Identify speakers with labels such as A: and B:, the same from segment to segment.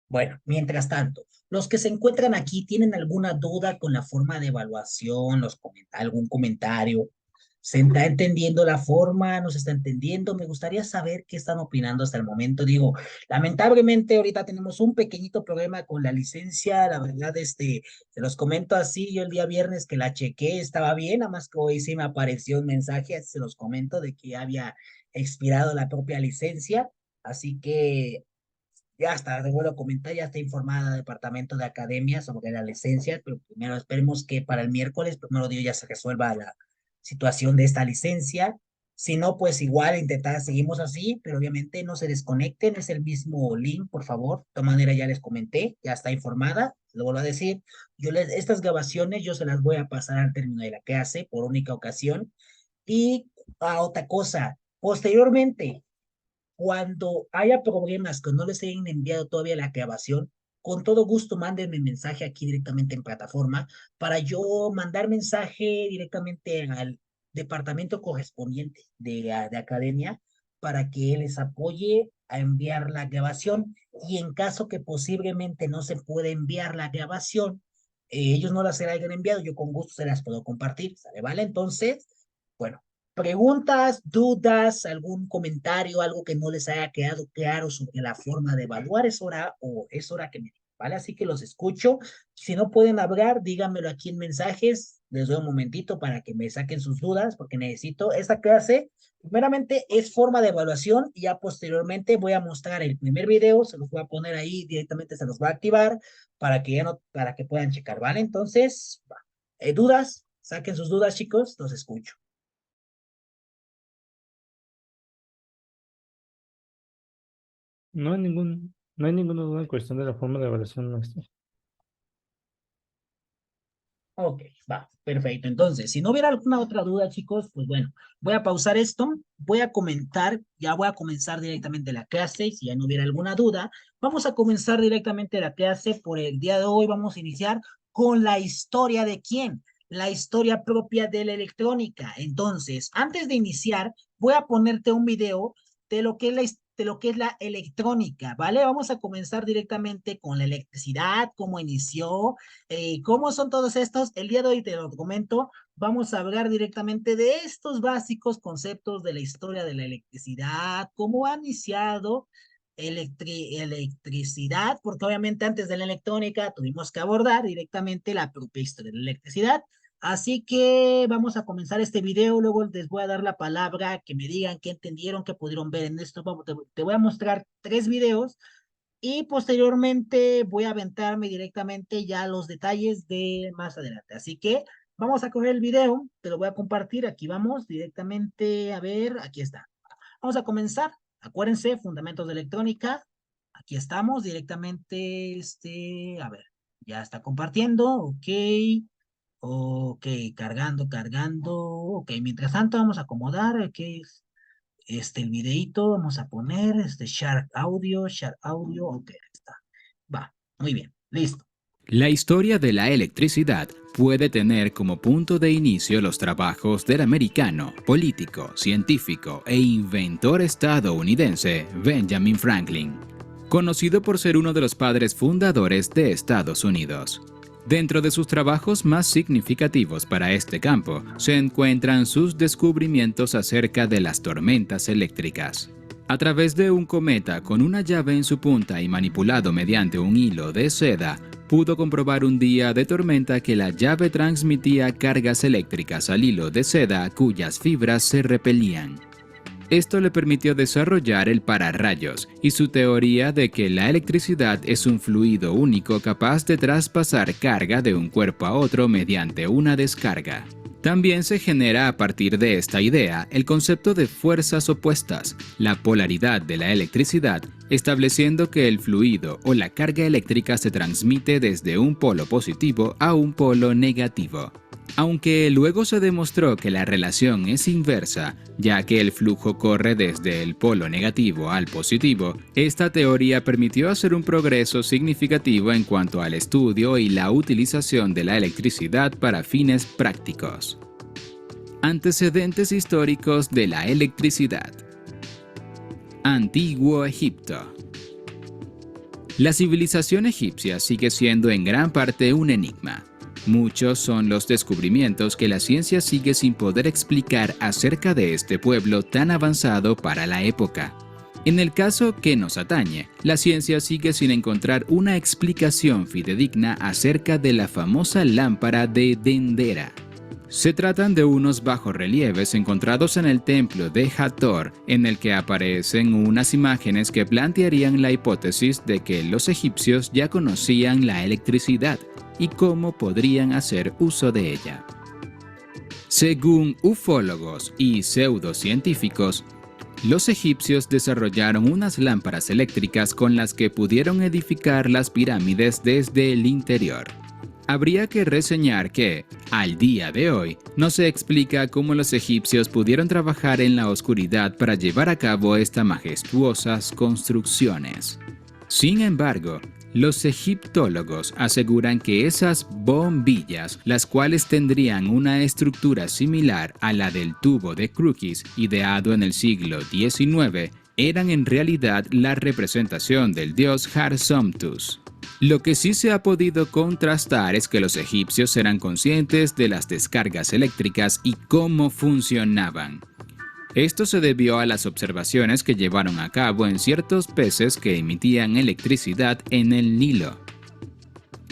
A: Bueno, mientras tanto, los que se encuentran aquí tienen alguna duda con la forma de evaluación, algún comentario. ¿Se está entendiendo la forma? ¿No se está entendiendo? Me gustaría saber qué están opinando hasta el momento. Digo, lamentablemente ahorita tenemos un pequeñito problema con la licencia. La verdad, se los comento así. Yo el día viernes que la chequé estaba bien, nada más que hoy sí me apareció un mensaje, así se los comento, de que había expirado la propia licencia. Así que ya está, te vuelvo a comentar, ya está informada el departamento de academia sobre la licencia, pero primero esperemos que para el miércoles, primero Dios, ya se resuelva la situación de esta licencia. Si no, pues igual intentar, seguimos así, pero obviamente no se desconecten, es el mismo link, por favor. De todas maneras, ya les comenté, ya está informada, lo vuelvo a decir. Estas grabaciones yo se las voy a pasar al término de la clase por única ocasión. Y otra cosa, posteriormente, cuando haya problemas que no les hayan enviado todavía la grabación, con todo gusto mándenme mensaje aquí directamente en plataforma para yo mandar mensaje directamente al departamento correspondiente de academia para que les apoye a enviar la grabación y en caso que posiblemente no se pueda enviar la grabación, ellos no las hayan enviado, yo con gusto se las puedo compartir, ¿sale? ¿Vale? Entonces, bueno, preguntas, dudas, algún comentario, algo que no les haya quedado claro sobre la forma de evaluar, es hora que me digan, ¿vale? Así que los escucho. Si no pueden hablar, díganmelo aquí en mensajes. Les doy un momentito para que me saquen sus dudas, porque necesito esta clase. Primeramente es forma de evaluación y ya posteriormente voy a mostrar el primer video, se los voy a poner ahí directamente, se los voy a activar para que ya no, para que puedan checar, ¿vale? Entonces, dudas, saquen sus dudas, chicos, los escucho.
B: No hay ninguna duda en cuestión de la forma de evaluación nuestra.
A: Ok, va, perfecto. Entonces, si no hubiera alguna otra duda, chicos, pues bueno, voy a pausar esto, voy a comentar, ya voy a comenzar directamente la clase, si ya no hubiera alguna duda, vamos a comenzar directamente la clase por el día de hoy, vamos a iniciar con la historia de quién, la historia propia de la electrónica. Entonces, antes de iniciar, voy a ponerte un video de lo que es de lo que es la electrónica, ¿vale? Vamos a comenzar directamente con la electricidad, cómo inició, ¿cómo son todos estos? El día de hoy te lo comento, vamos a hablar directamente de estos básicos conceptos de la historia de la electricidad, cómo ha iniciado electricidad, porque obviamente antes de la electrónica tuvimos que abordar directamente la propia historia de la electricidad. Así que vamos a comenzar este video, luego les voy a dar la palabra, que me digan qué entendieron, qué pudieron ver en esto. Te voy a mostrar 3 videos y posteriormente voy a aventarme directamente ya los detalles de más adelante. Así que vamos a coger el video, te lo voy a compartir. Aquí vamos directamente, a ver, aquí está. Vamos a comenzar. Acuérdense, fundamentos de electrónica. Aquí estamos directamente, a ver, ya está compartiendo, ok, ok, cargando, ok. Mientras tanto vamos a acomodar, ok, el videito, vamos a poner share audio, ok, ahí está. Va, muy bien, listo.
C: La historia de la electricidad puede tener como punto de inicio los trabajos del americano, político, científico e inventor estadounidense Benjamin Franklin, conocido por ser uno de los padres fundadores de Estados Unidos. Dentro de sus trabajos más significativos para este campo se encuentran sus descubrimientos acerca de las tormentas eléctricas. A través de un cometa con una llave en su punta y manipulado mediante un hilo de seda, pudo comprobar un día de tormenta que la llave transmitía cargas eléctricas al hilo de seda cuyas fibras se repelían. Esto le permitió desarrollar el pararrayos y su teoría de que la electricidad es un fluido único capaz de traspasar carga de un cuerpo a otro mediante una descarga. También se genera a partir de esta idea el concepto de fuerzas opuestas, la polaridad de la electricidad, estableciendo que el fluido o la carga eléctrica se transmite desde un polo positivo a un polo negativo. Aunque luego se demostró que la relación es inversa, ya que el flujo corre desde el polo negativo al positivo, esta teoría permitió hacer un progreso significativo en cuanto al estudio y la utilización de la electricidad para fines prácticos. Antecedentes históricos de la electricidad. Antiguo Egipto. La civilización egipcia sigue siendo en gran parte un enigma. Muchos son los descubrimientos que la ciencia sigue sin poder explicar acerca de este pueblo tan avanzado para la época. En el caso que nos atañe, la ciencia sigue sin encontrar una explicación fidedigna acerca de la famosa lámpara de Dendera. Se tratan de unos bajorrelieves encontrados en el templo de Hathor, en el que aparecen unas imágenes que plantearían la hipótesis de que los egipcios ya conocían la electricidad y cómo podrían hacer uso de ella. Según ufólogos y pseudocientíficos, los egipcios desarrollaron unas lámparas eléctricas con las que pudieron edificar las pirámides desde el interior. Habría que reseñar que, al día de hoy, no se explica cómo los egipcios pudieron trabajar en la oscuridad para llevar a cabo estas majestuosas construcciones. Sin embargo, los egiptólogos aseguran que esas bombillas, las cuales tendrían una estructura similar a la del tubo de Crookes ideado en el siglo XIX, eran en realidad la representación del dios Har-Somptus. Lo que sí se ha podido contrastar es que los egipcios eran conscientes de las descargas eléctricas y cómo funcionaban. Esto se debió a las observaciones que llevaron a cabo en ciertos peces que emitían electricidad en el Nilo.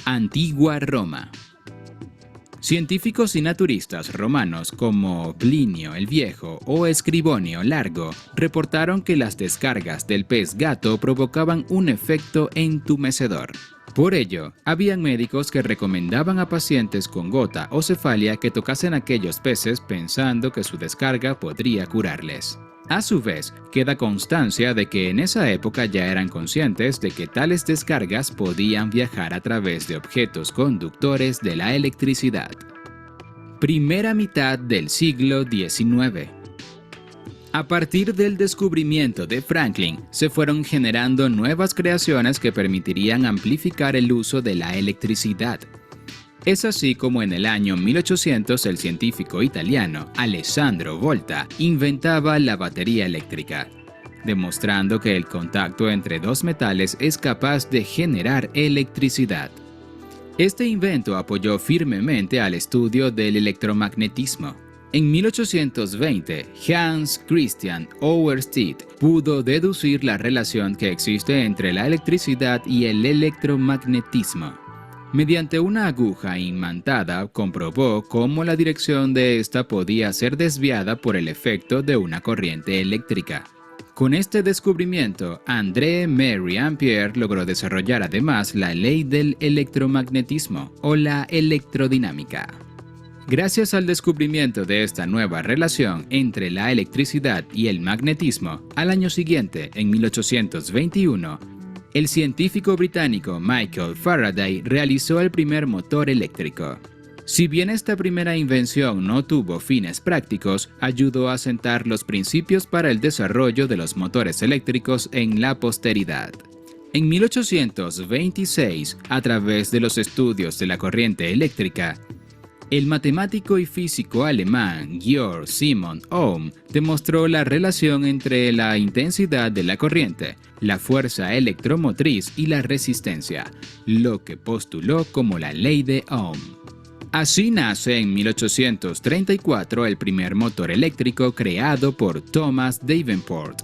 C: Antigua Roma. Científicos y naturistas romanos como Plinio el Viejo o Escribonio Largo reportaron que las descargas del pez gato provocaban un efecto entumecedor. Por ello, habían médicos que recomendaban a pacientes con gota o cefalia que tocasen aquellos peces pensando que su descarga podría curarles. A su vez, queda constancia de que en esa época ya eran conscientes de que tales descargas podían viajar a través de objetos conductores de la electricidad. Primera mitad del siglo XIX. A partir del descubrimiento de Franklin, se fueron generando nuevas creaciones que permitirían amplificar el uso de la electricidad. Es así como en el año 1800 el científico italiano Alessandro Volta inventaba la batería eléctrica, demostrando que el contacto entre dos metales es capaz de generar electricidad. Este invento apoyó firmemente al estudio del electromagnetismo. En 1820, Hans Christian Ørsted pudo deducir la relación que existe entre la electricidad y el electromagnetismo. Mediante una aguja imantada, comprobó cómo la dirección de esta podía ser desviada por el efecto de una corriente eléctrica. Con este descubrimiento, André Marie Ampère logró desarrollar además la ley del electromagnetismo o la electrodinámica. Gracias al descubrimiento de esta nueva relación entre la electricidad y el magnetismo, al año siguiente, en 1821, el científico británico Michael Faraday realizó el primer motor eléctrico. Si bien esta primera invención no tuvo fines prácticos, ayudó a sentar los principios para el desarrollo de los motores eléctricos en la posteridad. En 1826, a través de los estudios de la corriente eléctrica, el matemático y físico alemán Georg Simon Ohm demostró la relación entre la intensidad de la corriente, la fuerza electromotriz y la resistencia, lo que postuló como la ley de Ohm. Así nace en 1834 el primer motor eléctrico creado por Thomas Davenport.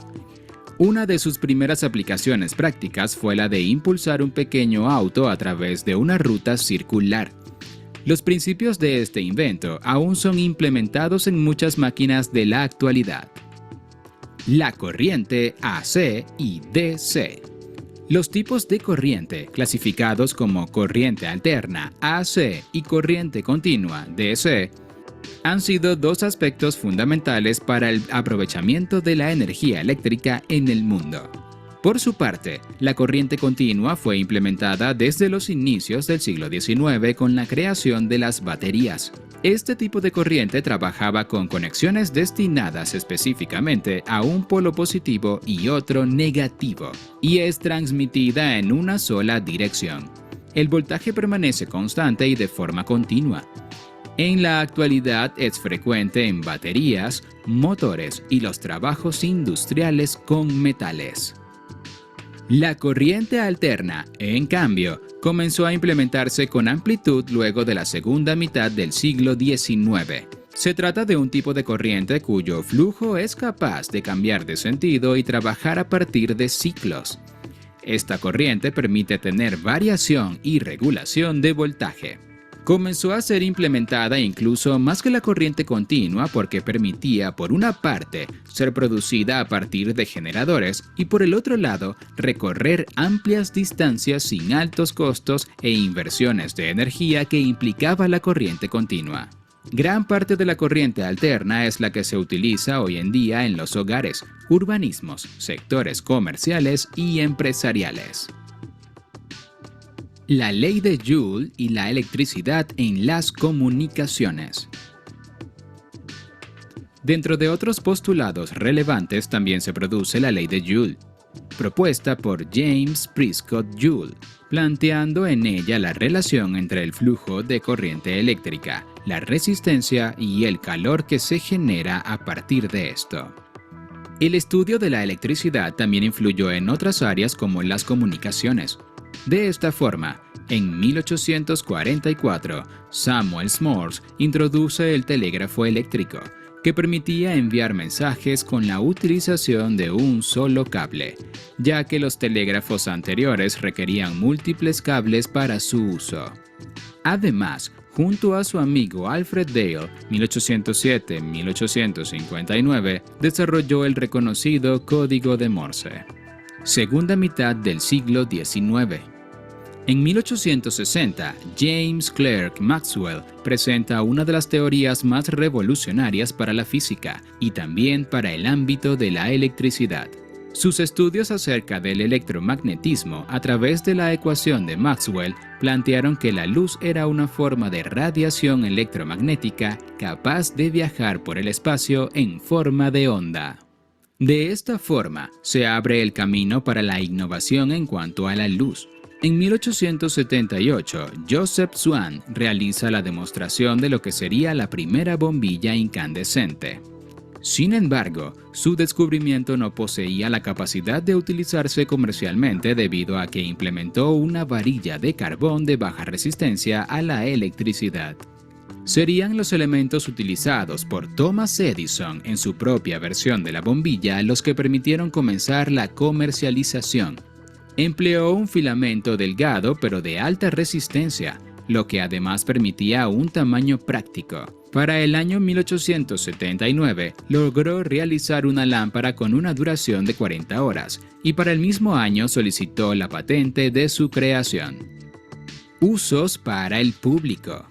C: Una de sus primeras aplicaciones prácticas fue la de impulsar un pequeño auto a través de una ruta circular. Los principios de este invento aún son implementados en muchas máquinas de la actualidad. La corriente AC y DC. Los tipos de corriente, clasificados como corriente alterna AC y corriente continua DC, han sido dos aspectos fundamentales para el aprovechamiento de la energía eléctrica en el mundo. Por su parte, la corriente continua fue implementada desde los inicios del siglo XIX con la creación de las baterías. Este tipo de corriente trabajaba con conexiones destinadas específicamente a un polo positivo y otro negativo, y es transmitida en una sola dirección. El voltaje permanece constante y de forma continua. En la actualidad es frecuente en baterías, motores y los trabajos industriales con metales. La corriente alterna, en cambio, comenzó a implementarse con amplitud luego de la segunda mitad del siglo XIX. Se trata de un tipo de corriente cuyo flujo es capaz de cambiar de sentido y trabajar a partir de ciclos. Esta corriente permite tener variación y regulación de voltaje. Comenzó a ser implementada incluso más que la corriente continua porque permitía, por una parte, ser producida a partir de generadores y, por el otro lado, recorrer amplias distancias sin altos costos e inversiones de energía que implicaba la corriente continua. Gran parte de la corriente alterna es la que se utiliza hoy en día en los hogares, urbanismos, sectores comerciales y empresariales. La ley de Joule y la electricidad en las comunicaciones. Dentro de otros postulados relevantes también se produce la ley de Joule, propuesta por James Prescott Joule, planteando en ella la relación entre el flujo de corriente eléctrica, la resistencia y el calor que se genera a partir de esto. El estudio de la electricidad también influyó en otras áreas como las comunicaciones. De esta forma, en 1844, Samuel Morse introduce el telégrafo eléctrico, que permitía enviar mensajes con la utilización de un solo cable, ya que los telégrafos anteriores requerían múltiples cables para su uso. Además, junto a su amigo Alfred Dale, 1807-1859, desarrolló el reconocido Código de Morse. Segunda mitad del siglo XIX. En 1860, James Clerk Maxwell presenta una de las teorías más revolucionarias para la física y también para el ámbito de la electricidad. Sus estudios acerca del electromagnetismo a través de la ecuación de Maxwell plantearon que la luz era una forma de radiación electromagnética capaz de viajar por el espacio en forma de onda. De esta forma, se abre el camino para la innovación en cuanto a la luz. En 1878, Joseph Swan realiza la demostración de lo que sería la primera bombilla incandescente. Sin embargo, su descubrimiento no poseía la capacidad de utilizarse comercialmente debido a que implementó una varilla de carbón de baja resistencia a la electricidad. Serían los elementos utilizados por Thomas Edison en su propia versión de la bombilla los que permitieron comenzar la comercialización. Empleó un filamento delgado pero de alta resistencia, lo que además permitía un tamaño práctico. Para el año 1879 logró realizar una lámpara con una duración de 40 horas y para el mismo año solicitó la patente de su creación. Usos para el público.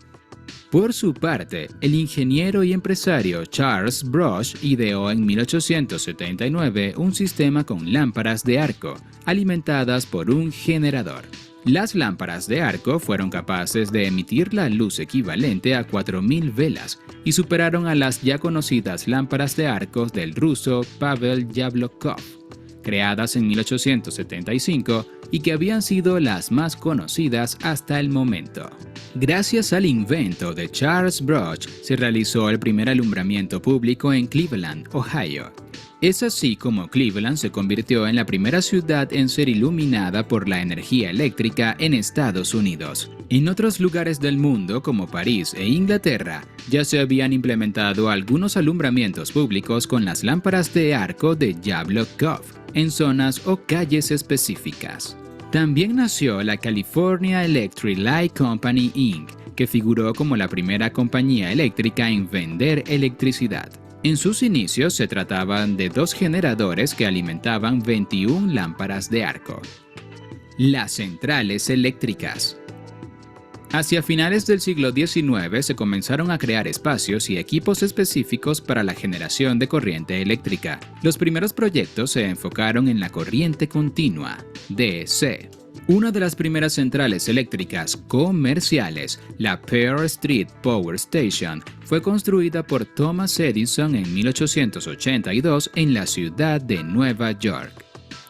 C: Por su parte, el ingeniero y empresario Charles Brush ideó en 1879 un sistema con lámparas de arco, alimentadas por un generador. Las lámparas de arco fueron capaces de emitir la luz equivalente a 4.000 velas y superaron a las ya conocidas lámparas de arco del ruso Pavel Yablokov, creadas en 1875 y que habían sido las más conocidas hasta el momento. Gracias al invento de Charles Brush, se realizó el primer alumbramiento público en Cleveland, Ohio. Es así como Cleveland se convirtió en la primera ciudad en ser iluminada por la energía eléctrica en Estados Unidos. En otros lugares del mundo, como París e Inglaterra, ya se habían implementado algunos alumbramientos públicos con las lámparas de arco de Yablokov en zonas o calles específicas. También nació la California Electric Light Company Inc., que figuró como la primera compañía eléctrica en vender electricidad. En sus inicios se trataban de dos generadores que alimentaban 21 lámparas de arco. Las centrales eléctricas. Hacia finales del siglo XIX se comenzaron a crear espacios y equipos específicos para la generación de corriente eléctrica. Los primeros proyectos se enfocaron en la corriente continua, DC. Una de las primeras centrales eléctricas comerciales, la Pearl Street Power Station, fue construida por Thomas Edison en 1882 en la ciudad de Nueva York.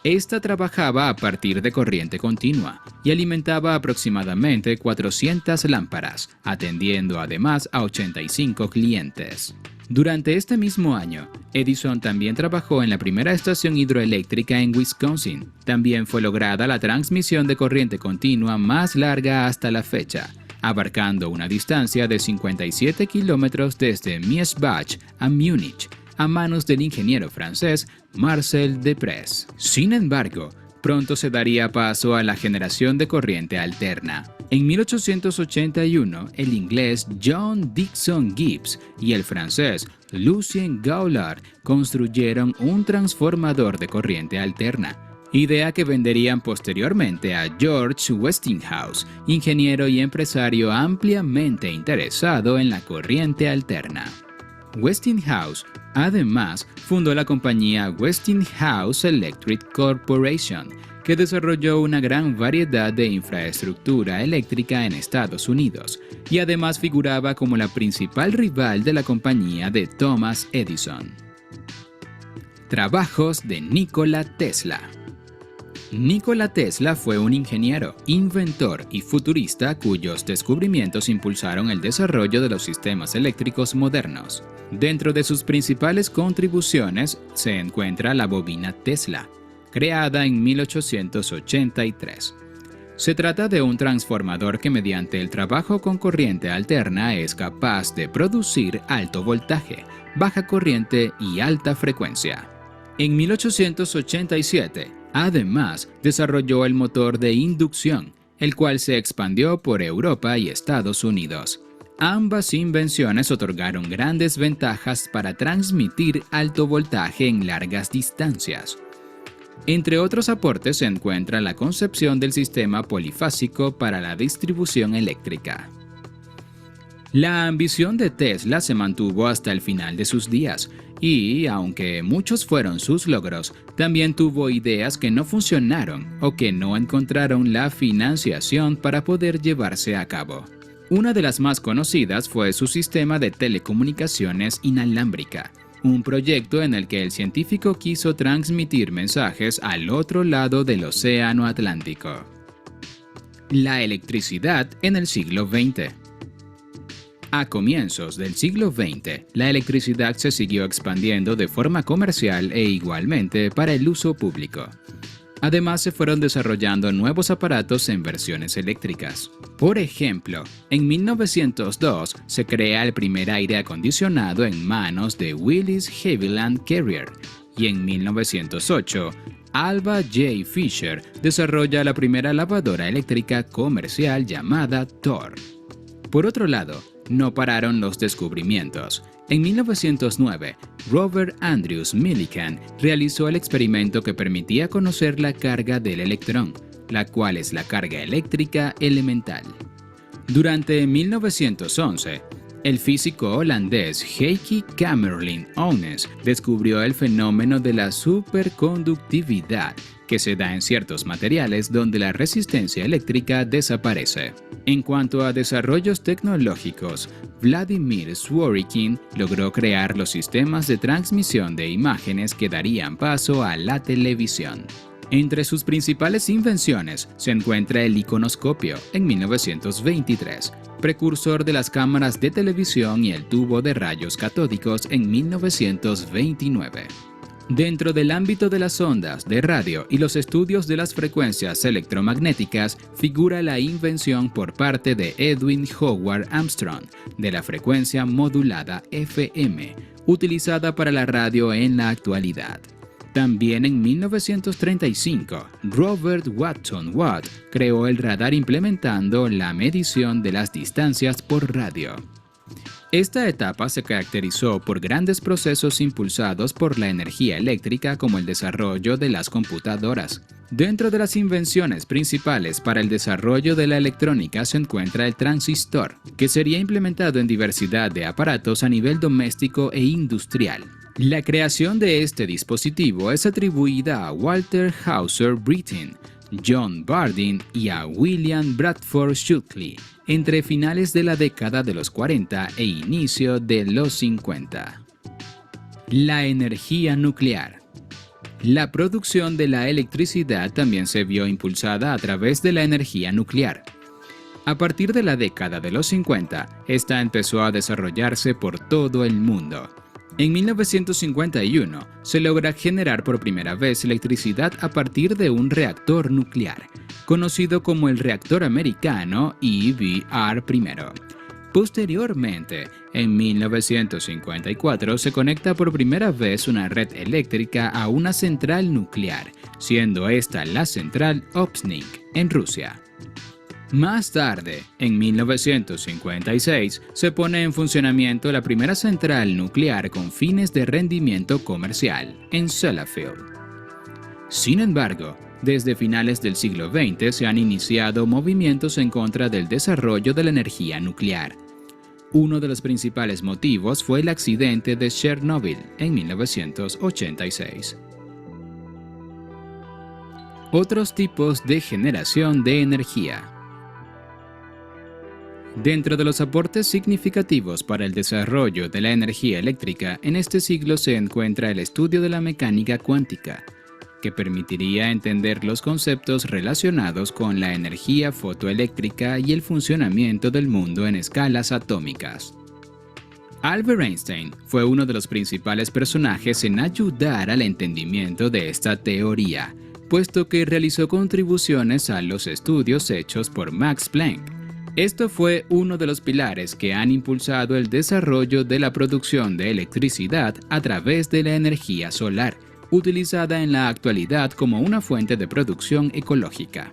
C: Esta trabajaba a partir de corriente continua y alimentaba aproximadamente 400 lámparas, atendiendo además a 85 clientes. Durante este mismo año, Edison también trabajó en la primera estación hidroeléctrica en Wisconsin. También fue lograda la transmisión de corriente continua más larga hasta la fecha, abarcando una distancia de 57 kilómetros desde Miesbach a Múnich, a manos del ingeniero francés Marcel Deprez. Sin embargo, pronto se daría paso a la generación de corriente alterna. En 1881, el inglés John Dixon Gibbs y el francés Lucien Gaulard construyeron un transformador de corriente alterna, idea que venderían posteriormente a George Westinghouse, ingeniero y empresario ampliamente interesado en la corriente alterna. Westinghouse, además, fundó la compañía Westinghouse Electric Corporation, que desarrolló una gran variedad de infraestructura eléctrica en Estados Unidos, y además figuraba como la principal rival de la compañía de Thomas Edison. Trabajos de Nikola Tesla. Nikola Tesla fue un ingeniero, inventor y futurista cuyos descubrimientos impulsaron el desarrollo de los sistemas eléctricos modernos. Dentro de sus principales contribuciones se encuentra la bobina Tesla, creada en 1883. Se trata de un transformador que mediante el trabajo con corriente alterna es capaz de producir alto voltaje, baja corriente y alta frecuencia. En 1887, además, desarrolló el motor de inducción, el cual se expandió por Europa y Estados Unidos. Ambas invenciones otorgaron grandes ventajas para transmitir alto voltaje en largas distancias. Entre otros aportes se encuentra la concepción del sistema polifásico para la distribución eléctrica. La ambición de Tesla se mantuvo hasta el final de sus días y, aunque muchos fueron sus logros, también tuvo ideas que no funcionaron o que no encontraron la financiación para poder llevarse a cabo. Una de las más conocidas fue su sistema de telecomunicaciones inalámbrica, un proyecto en el que el científico quiso transmitir mensajes al otro lado del Océano Atlántico. La electricidad en el siglo XX. A comienzos del siglo XX, la electricidad se siguió expandiendo de forma comercial e igualmente para el uso público. Además, se fueron desarrollando nuevos aparatos en versiones eléctricas. Por ejemplo, en 1902 se crea el primer aire acondicionado en manos de Willis Haviland Carrier y en 1908 Alva J. Fisher desarrolla la primera lavadora eléctrica comercial llamada Thor. Por otro lado, no pararon los descubrimientos. En 1909, Robert Andrews Millikan realizó el experimento que permitía conocer la carga del electrón, la cual es la carga eléctrica elemental. Durante 1911, el físico holandés Heikki Kamerlingh Onnes descubrió el fenómeno de la superconductividad, que se da en ciertos materiales donde la resistencia eléctrica desaparece. En cuanto a desarrollos tecnológicos, Vladimir Zworykin logró crear los sistemas de transmisión de imágenes que darían paso a la televisión. Entre sus principales invenciones se encuentra el iconoscopio en 1923, precursor de las cámaras de televisión, y el tubo de rayos catódicos en 1929. Dentro del ámbito de las ondas de radio y los estudios de las frecuencias electromagnéticas figura la invención por parte de Edwin Howard Armstrong de la frecuencia modulada FM, utilizada para la radio en la actualidad. También en 1935, Robert Watson Watt creó el radar implementando la medición de las distancias por radio. Esta etapa se caracterizó por grandes procesos impulsados por la energía eléctrica, como el desarrollo de las computadoras. Dentro de las invenciones principales para el desarrollo de la electrónica se encuentra el transistor, que sería implementado en diversidad de aparatos a nivel doméstico e industrial. La creación de este dispositivo es atribuida a Walter Hauser Brittain, John Bardeen y a William Bradford Shuttley entre finales de la década de los 40 e inicio de los 50. La energía nuclear. La producción de la electricidad también se vio impulsada a través de la energía nuclear. A partir de la década de los 50, esta empezó a desarrollarse por todo el mundo. En 1951 se logra generar por primera vez electricidad a partir de un reactor nuclear, conocido como el reactor americano EBR-1. Posteriormente, en 1954 se conecta por primera vez una red eléctrica a una central nuclear, siendo esta la central Opsnik en Rusia. Más tarde, en 1956, se pone en funcionamiento la primera central nuclear con fines de rendimiento comercial, en Sellafield. Sin embargo, desde finales del siglo XX se han iniciado movimientos en contra del desarrollo de la energía nuclear. Uno de los principales motivos fue el accidente de Chernobyl en 1986. Otros tipos de generación de energía. Dentro de los aportes significativos para el desarrollo de la energía eléctrica en este siglo se encuentra el estudio de la mecánica cuántica, que permitiría entender los conceptos relacionados con la energía fotoeléctrica y el funcionamiento del mundo en escalas atómicas. Albert Einstein fue uno de los principales personajes en ayudar al entendimiento de esta teoría, puesto que realizó contribuciones a los estudios hechos por Max Planck. Esto fue uno de los pilares que han impulsado el desarrollo de la producción de electricidad a través de la energía solar, utilizada en la actualidad como una fuente de producción ecológica.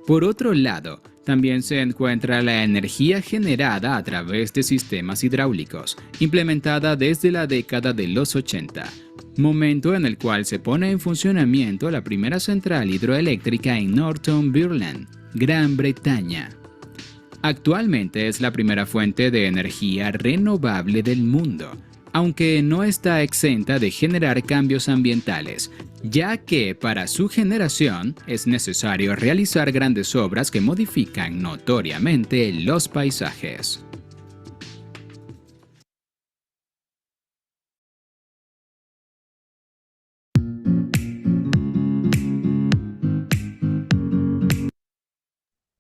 C: Por otro lado, también se encuentra la energía generada a través de sistemas hidráulicos, implementada desde la década de los 80, momento en el cual se pone en funcionamiento la primera central hidroeléctrica en Northumberland, Gran Bretaña. Actualmente es la primera fuente de energía renovable del mundo, aunque no está exenta de generar cambios ambientales, ya que para su generación es necesario realizar grandes obras que modifican notoriamente los paisajes.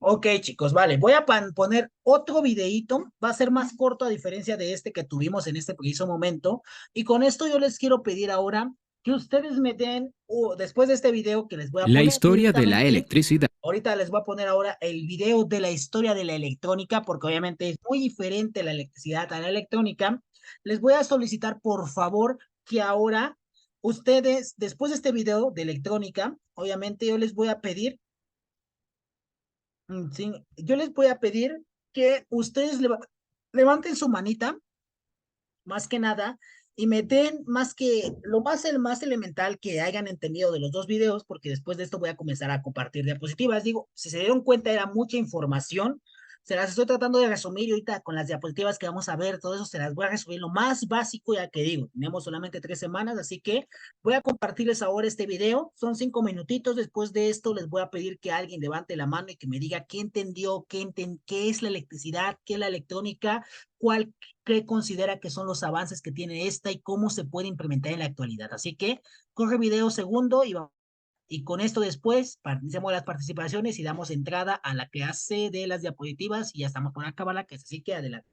A: Ok, chicos, vale. Voy a poner otro videíto. Va a ser más corto a diferencia de este que tuvimos en este preciso momento. Y con esto yo les quiero pedir ahora que ustedes me den, después de este video que les voy a
C: La
A: poner
C: historia de la
A: directamente,
C: electricidad.
A: ahorita les voy a poner ahora el video de la historia de la electrónica, porque obviamente es muy diferente la electricidad a la electrónica. Les voy a solicitar, por favor, que ahora ustedes, después de este video de electrónica, obviamente yo les voy a pedir sí, yo les voy a pedir que ustedes levanten su manita, más que nada, y me den el más elemental que hayan entendido de los dos videos, porque después de esto voy a comenzar a compartir diapositivas. Digo, si se dieron cuenta, era mucha información. Se las estoy tratando de resumir y ahorita con las diapositivas que vamos a ver, todo eso se las voy a resumir lo más básico, ya que digo, tenemos solamente 3 semanas, así que voy a compartirles ahora este video. Son 5 minutitos. Después de esto les voy a pedir que alguien levante la mano y que me diga qué entendió, qué es la electricidad, qué es la electrónica, qué considera que son los avances que tiene esta y cómo se puede implementar en la actualidad. Así que corre video segundo y con esto después iniciamos las participaciones y damos entrada a la clase de las diapositivas y ya estamos por acabar la clase, así que adelante.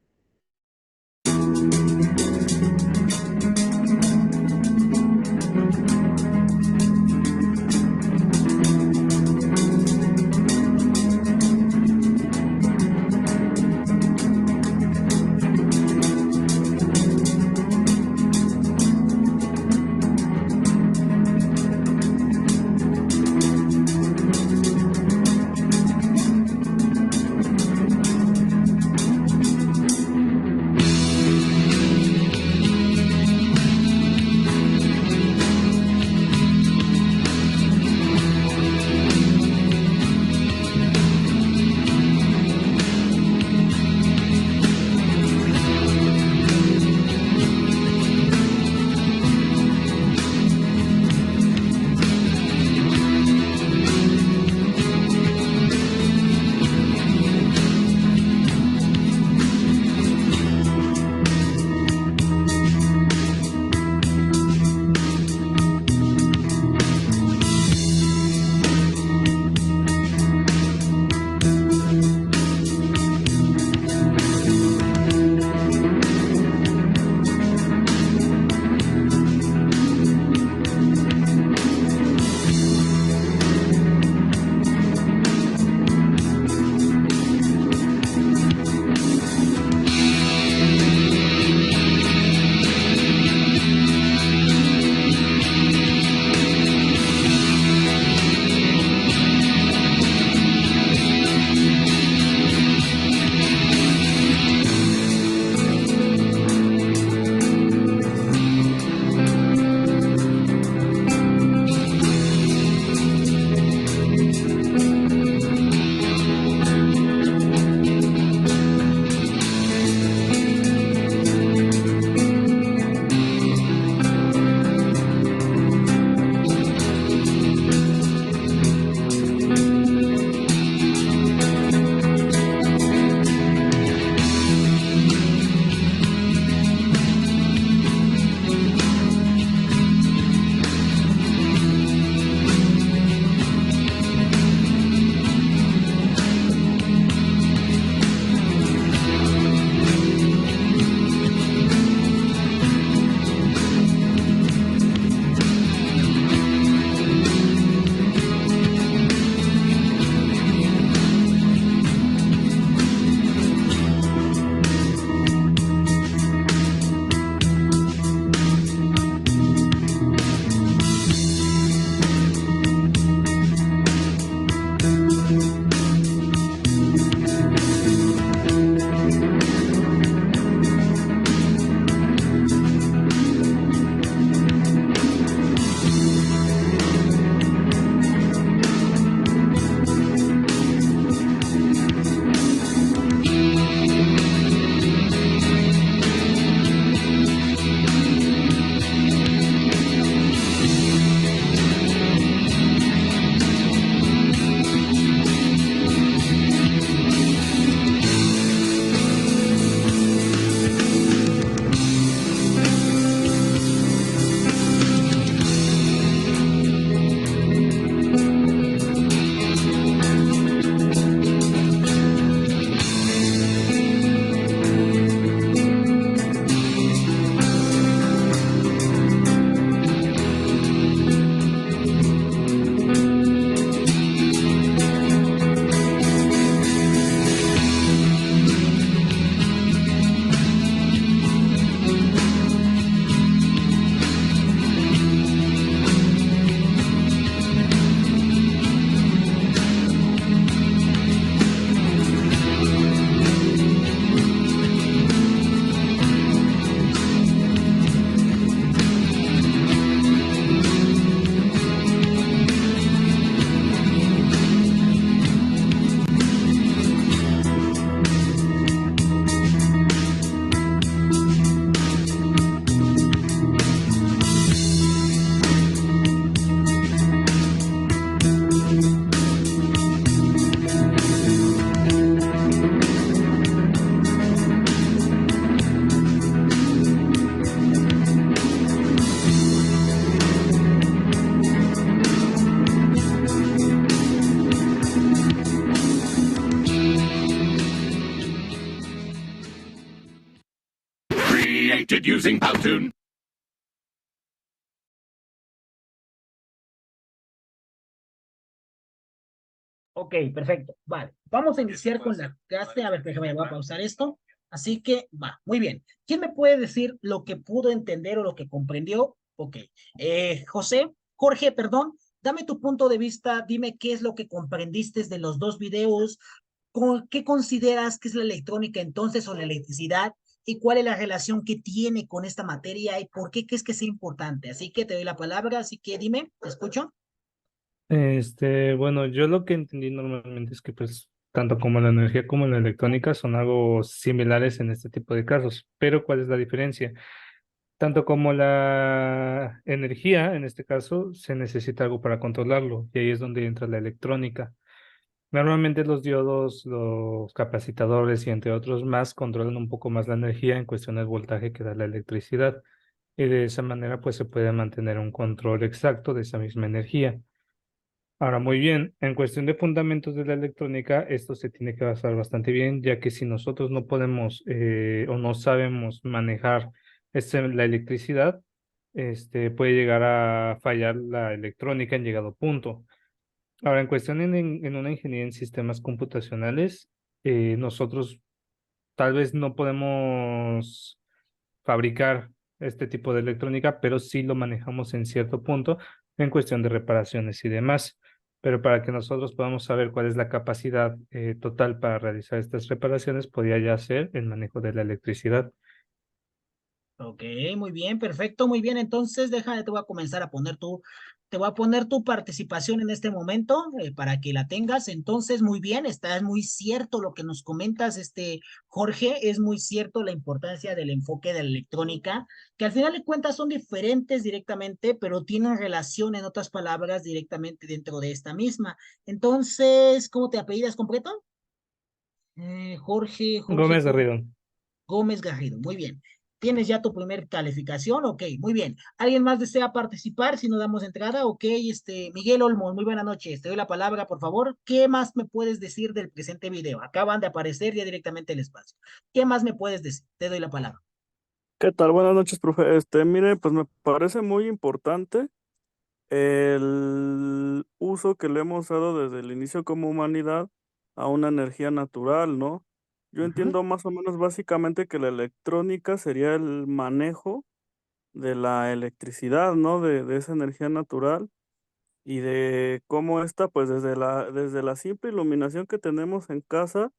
D: Activated using Powtoon.
A: Ok, perfecto. Vale. Vamos a iniciar con la clase. A ver, déjame, voy a pausar esto. Así que va, muy bien. ¿Quién me puede decir lo que pudo entender o lo que comprendió? Ok. Jorge, perdón, dame tu punto de vista. Dime qué es lo que comprendiste de los dos videos. ¿Qué consideras que es la electrónica entonces o la electricidad? ¿Y cuál es la relación que tiene con esta materia? ¿Y por qué crees que es importante? Así que te doy la palabra. Así que dime, ¿te escucho?
B: Bueno, yo lo que entendí normalmente es que pues tanto como la energía como la electrónica son algo similares en este tipo de casos, pero ¿cuál es la diferencia? Tanto como la energía, en este caso, se necesita algo para controlarlo, y ahí es donde entra la electrónica. Normalmente los diodos, los capacitadores y entre otros más controlan un poco más la energía en cuestión del voltaje que da la electricidad, y de esa manera pues se puede mantener un control exacto de esa misma energía. Ahora, muy bien, en cuestión de fundamentos de la electrónica, esto se tiene que basar bastante bien, ya que si nosotros no podemos o no sabemos manejar la electricidad, puede llegar a fallar la electrónica en llegado punto. Ahora, en cuestión en una ingeniería en sistemas computacionales, nosotros tal vez no podemos fabricar este tipo de electrónica, pero sí lo manejamos en cierto punto en cuestión de reparaciones y demás. Pero para que nosotros podamos saber cuál es la capacidad total para realizar estas reparaciones, podría ya ser el manejo de la electricidad.
A: Ok, muy bien, perfecto, muy bien. Entonces, déjame, te voy a poner tu participación en este momento para que la tengas. Entonces, muy bien, está muy cierto lo que nos comentas, Jorge, es muy cierto la importancia del enfoque de la electrónica, que al final de cuentas son diferentes directamente, pero tienen relación, en otras palabras, directamente dentro de esta misma. Entonces, ¿cómo te apellidas completo? Jorge,
B: Gómez Garrido.
A: Gómez Garrido, muy bien. ¿Tienes ya tu primer calificación? Ok, muy bien. ¿Alguien más desea participar si no damos entrada? Ok, Miguel Olmos, muy buenas noches. Te doy la palabra, por favor. ¿Qué más me puedes decir del presente video? Acaban de aparecer ya directamente el espacio. ¿Qué más me puedes decir? Te doy la palabra.
E: ¿Qué tal? Buenas noches, profe. Mire, pues me parece muy importante el uso que le hemos dado desde el inicio como humanidad a una energía natural, ¿no? Yo
A: Ujú.
E: entiendo más o menos básicamente que la electrónica sería el manejo de la electricidad, ¿no? De esa energía natural y de cómo esta, pues desde la simple iluminación que tenemos en casa,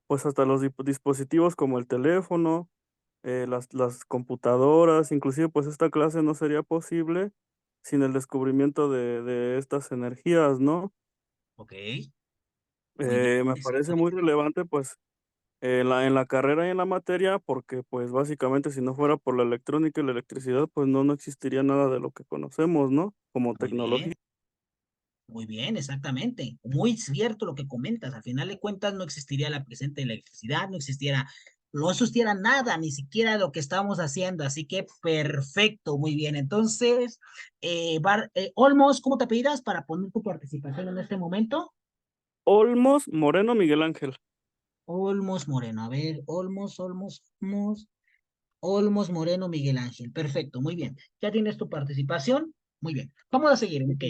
E: pues hasta los dispositivos como el teléfono, las computadoras, inclusive pues esta clase no sería posible sin el descubrimiento de estas energías, ¿no?
A: Ok, muy bien,
E: Me parece muy
A: exactamente.
E: relevante pues en la carrera y en la materia porque pues básicamente si no fuera por la electrónica y la electricidad pues no existiría nada de lo que conocemos, ¿no? Como
A: Muy
E: tecnología.
A: bien. Muy bien, exactamente. Muy cierto lo que comentas. Al final de cuentas no existiría la presente electricidad, no existiera nada, ni siquiera lo que estamos haciendo. Así que perfecto, muy bien. Entonces, Olmos, ¿cómo te pidas para poner tu participación en este momento?
E: Olmos Moreno Miguel Ángel.
A: Olmos Moreno. A ver, Olmos Moreno Miguel Ángel. Perfecto, muy bien. ¿Ya tienes tu participación? Muy bien. Vamos a seguir, ok.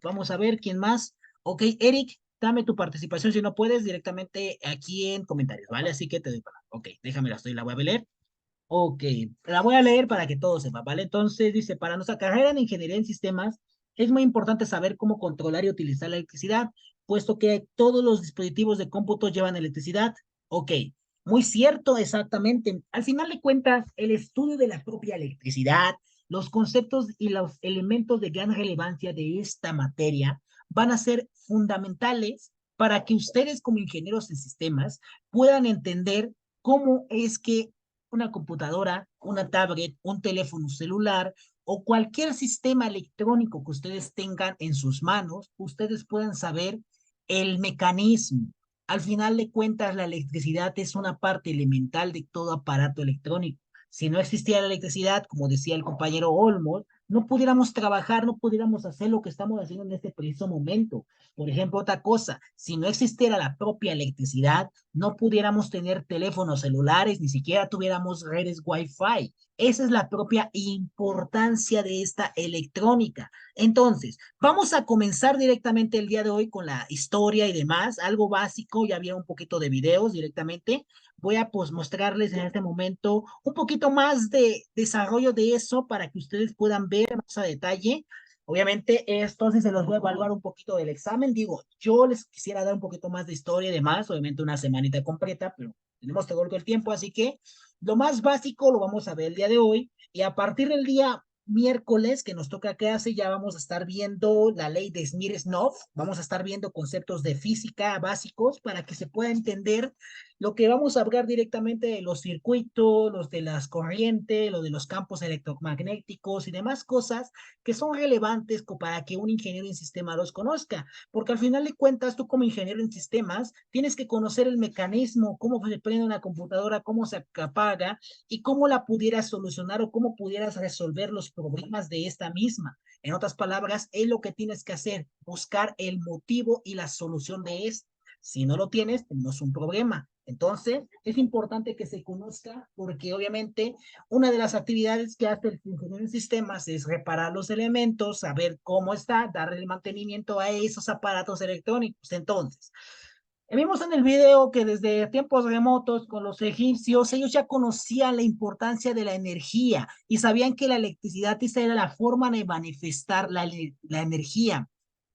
A: Vamos a ver quién más. Ok, Eric, dame tu participación si no puedes directamente aquí en comentarios, ¿vale? Así que te doy para. Ok, déjame la voy a leer. Ok, la voy a leer para que todo sepa, ¿vale? Entonces dice, para nuestra carrera en ingeniería en sistemas, es muy importante saber cómo controlar y utilizar la electricidad, puesto que todos los dispositivos de cómputo llevan electricidad. Ok, muy cierto, exactamente. Al final de cuentas, el estudio de la propia electricidad, los conceptos y los elementos de gran relevancia de esta materia van a ser fundamentales para que ustedes como ingenieros en sistemas puedan entender cómo es que una computadora, una tablet, un teléfono celular o cualquier sistema electrónico que ustedes tengan en sus manos, ustedes puedan saber el mecanismo. Al final de cuentas, la electricidad es una parte elemental de todo aparato electrónico. Si no existiera la electricidad, como decía el compañero Olmos, no pudiéramos trabajar, no pudiéramos hacer lo que estamos haciendo en este preciso momento. Por ejemplo, otra cosa, si no existiera la propia electricidad, no pudiéramos tener teléfonos celulares, ni siquiera tuviéramos redes Wi-Fi. Esa es la propia importancia de esta electrónica. Entonces, vamos a comenzar directamente el día de hoy con la historia y demás, algo básico, ya había un poquito de videos directamente. Voy a pues mostrarles en este momento un poquito más de desarrollo de eso para que ustedes puedan ver más a detalle. Obviamente, entonces se los voy a evaluar un poquito del examen. Digo, yo les quisiera dar un poquito más de historia y demás, obviamente una semanita completa, pero tenemos todo el tiempo, así que lo más básico lo vamos a ver el día de hoy y a partir del día miércoles que nos toca clase ya vamos a estar viendo la ley de Smirnov, vamos a estar viendo conceptos de física básicos para que se pueda entender lo que vamos a hablar directamente de los circuitos, los de las corrientes, lo de los campos electromagnéticos y demás cosas que son relevantes para que un ingeniero en sistemas los conozca, porque al final de cuentas tú como ingeniero en sistemas tienes que conocer el mecanismo, cómo se prende una computadora, cómo se apaga y cómo la pudieras solucionar o cómo pudieras resolver los problemas de esta misma. En otras palabras, es lo que tienes que hacer, buscar el motivo y la solución de esto. Si no lo tienes, tenemos un problema. Entonces, es importante que se conozca porque obviamente una de las actividades que hace el ingeniero en sistemas es reparar los elementos, saber cómo está, darle el mantenimiento a esos aparatos electrónicos. Entonces, vimos en el video que desde tiempos remotos con los egipcios, ellos ya conocían la importancia de la energía y sabían que la electricidad esa era la forma de manifestar la energía.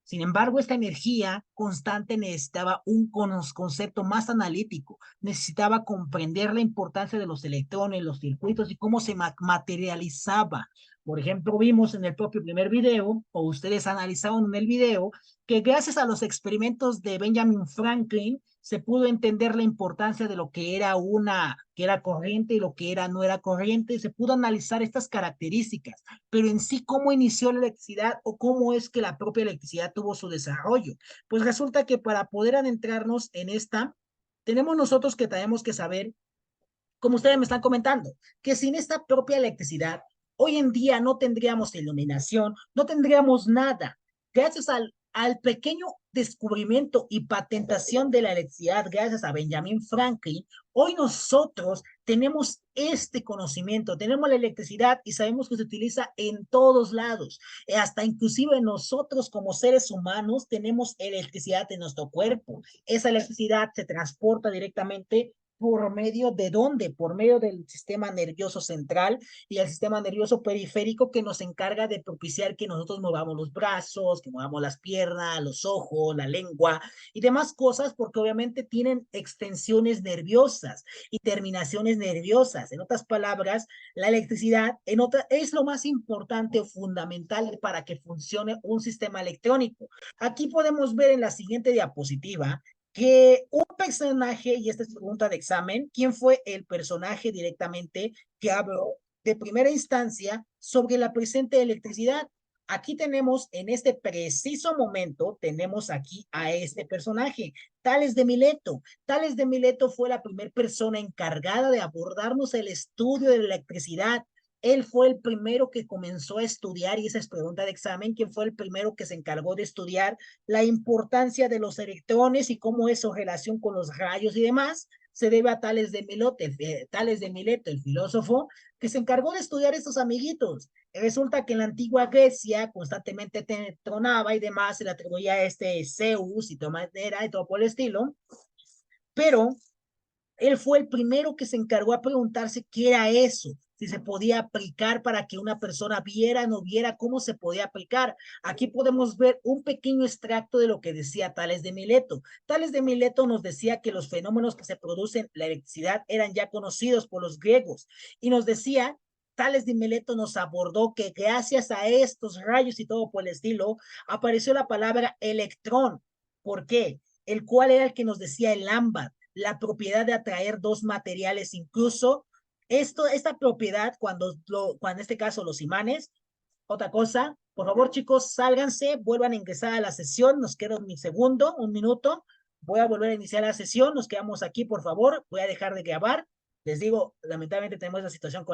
A: Sin embargo, esta energía constante necesitaba un concepto más analítico, necesitaba comprender la importancia de los electrones, los circuitos y cómo se materializaba. Por ejemplo, vimos en el propio primer video, o ustedes analizaron en el video, que gracias a los experimentos de Benjamin Franklin se pudo entender la importancia de lo que era que era corriente y lo que no era corriente, se pudo analizar estas características, pero en sí cómo inició la electricidad o cómo es que la propia electricidad tuvo su desarrollo. Pues resulta que para poder adentrarnos en esta, tenemos nosotros que tenemos que saber, como ustedes me están comentando, que sin esta propia electricidad, hoy en día no tendríamos iluminación, no tendríamos nada. Gracias al pequeño descubrimiento y patentación de la electricidad, gracias a Benjamin Franklin, hoy nosotros tenemos este conocimiento, tenemos la electricidad y sabemos que se utiliza en todos lados, hasta inclusive nosotros como seres humanos tenemos electricidad en nuestro cuerpo. Esa electricidad se transporta directamente ¿por medio de dónde? Por medio del sistema nervioso central y el sistema nervioso periférico que nos encarga de propiciar que nosotros movamos los brazos, que movamos las piernas, los ojos, la lengua y demás cosas, porque obviamente tienen extensiones nerviosas y terminaciones nerviosas. En otras palabras, la electricidad es lo más importante o fundamental para que funcione un sistema electrónico. Aquí podemos ver en la siguiente diapositiva que un personaje, y esta es pregunta de examen, ¿quién fue el personaje directamente que habló de primera instancia sobre la presente electricidad? Aquí tenemos, en este preciso momento, tenemos aquí a este personaje, Tales de Mileto. Tales de Mileto fue la primera persona encargada de abordarnos el estudio de la electricidad. Él fue el primero que comenzó a estudiar, y esa es pregunta de examen, ¿quién fue el primero que se encargó de estudiar la importancia de los electrones y cómo eso relación con los rayos y demás? Se debe a Tales de Mileto, el filósofo, que se encargó de estudiar estos amiguitos. Resulta que en la antigua Grecia constantemente tronaba y demás, se le atribuía a Zeus y todo por el estilo, pero él fue el primero que se encargó a preguntarse qué era eso, si se podía aplicar para que una persona viera, no viera cómo se podía aplicar. Aquí podemos ver un pequeño extracto de lo que decía Tales de Mileto. Tales de Mileto nos decía que los fenómenos que se producen, la electricidad, eran ya conocidos por los griegos y nos decía Tales de Mileto nos abordó que gracias a estos rayos y todo por el estilo, apareció la palabra electrón. ¿Por qué? El cual era el que nos decía el ámbar, la propiedad de atraer dos materiales, incluso esta propiedad, cuando en este caso los imanes, otra cosa, por favor chicos, sálganse, vuelvan a ingresar a la sesión, nos queda un minuto, voy a volver a iniciar la sesión, nos quedamos aquí, por favor, voy a dejar de grabar, les digo, lamentablemente tenemos la situación con la